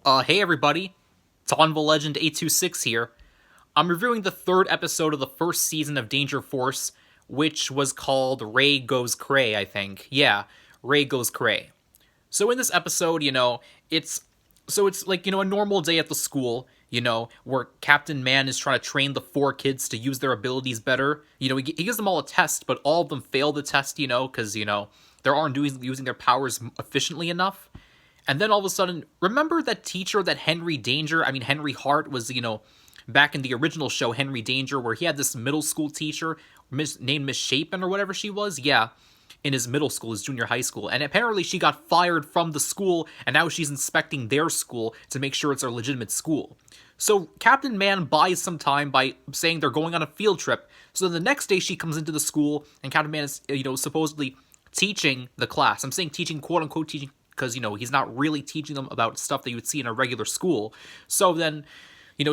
Hey everybody, Tonva Legend 826 here. I'm reviewing the third episode of the first season of Danger Force, which was called Ray Goes Cray, I think. Yeah, Ray Goes Cray. So in this episode, it's like, a normal day at the school, where Captain Man is trying to train the four kids to use their abilities better. He gives them all a test, but all of them fail the test, because, they aren't using their powers efficiently enough. And then all of a sudden, remember that teacher that Henry Hart was, back in the original show, Henry Danger, where he had this middle school teacher named Miss Shapen or whatever she was? Yeah, in his middle school, his junior high school. And apparently she got fired from the school, and now she's inspecting their school to make sure it's a legitimate school. So Captain Man buys some time by saying they're going on a field trip. So the next day she comes into the school, and Captain Man is, supposedly teaching the class. I'm saying teaching, quote unquote teaching, because, he's not really teaching them about stuff that you would see in a regular school. So then,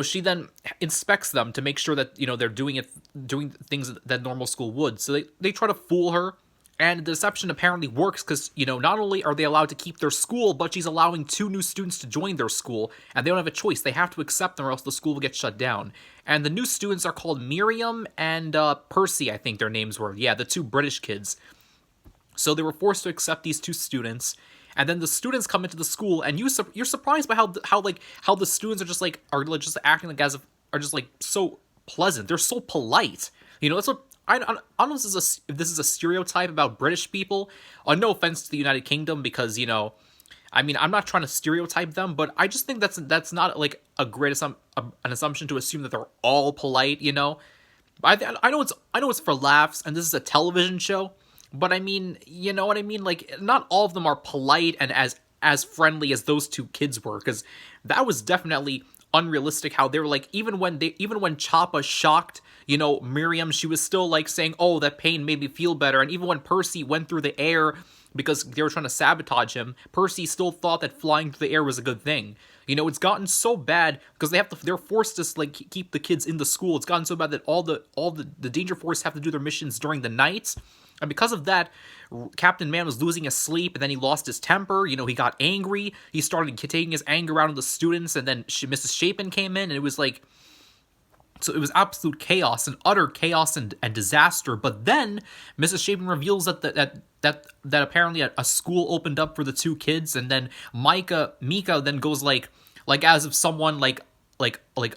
she then inspects them to make sure that, they're doing things that normal school would. So they try to fool her, and the deception apparently works because, not only are they allowed to keep their school, but she's allowing two new students to join their school, and they don't have a choice. They have to accept them or else the school will get shut down. And the new students are called Miriam and Percy, I think their names were. Yeah, the two British kids. So they were forced to accept these two students. And then the students come into the school, and you're surprised by how the students are just acting like are just like so pleasant. They're so polite. That's what I don't know if this is a stereotype about British people. No offense to the United Kingdom, because I'm not trying to stereotype them, but I just think that's not like an assumption to assume that they're all polite. I know it's for laughs, and this is a television show. But I mean, you know what I mean? Like, not all of them are polite and as friendly as those two kids were, because that was definitely unrealistic how they were like, even when Choppa shocked, Miriam, she was still like saying, "Oh, that pain made me feel better." And even when Percy went through the air because they were trying to sabotage him, Percy still thought that flying through the air was a good thing. It's gotten so bad because they're forced to like keep the kids in the school. It's gotten so bad that all the Danger Force have to do their missions during the nights. And because of that, Captain Man was losing his sleep, and then he lost his temper. He got angry. He started taking his anger out on the students, and then Mrs. Shapen came in, and it was like... So it was absolute chaos, and utter chaos and disaster. But then Mrs. Shapen reveals that apparently a school opened up for the two kids, and then Mika then goes like as if someone like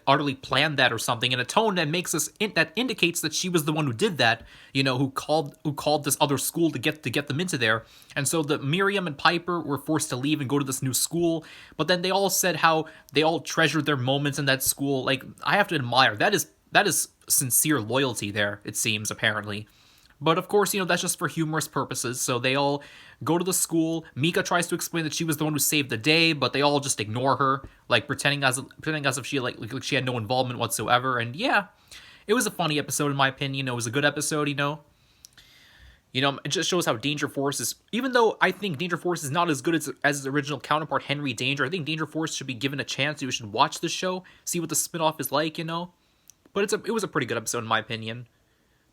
utterly planned that or something, in a tone that makes that indicates that she was the one who did that, who called this other school to get them into there. And so the Miriam and Piper were forced to leave and go to this new school, but then they all said how they all treasured their moments in that school. Like, I have to admire that is sincere loyalty there, it seems, apparently. But of course, that's just for humorous purposes. So they all go to the school. Mika tries to explain that she was the one who saved the day, but they all just ignore her, like pretending as if she like she had no involvement whatsoever. And yeah, it was a funny episode in my opinion. It was a good episode. It just shows how Danger Force is. Even though I think Danger Force is not as good as its original counterpart, Henry Danger, I think Danger Force should be given a chance. You should watch the show, see what the spinoff is like. But it was a pretty good episode in my opinion.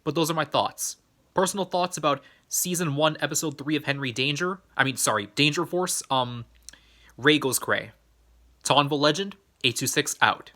But those are my thoughts. Personal thoughts about Season 1, Episode 3 of Danger Force, Ray Goes Cray. Tonva Legend, 826 out.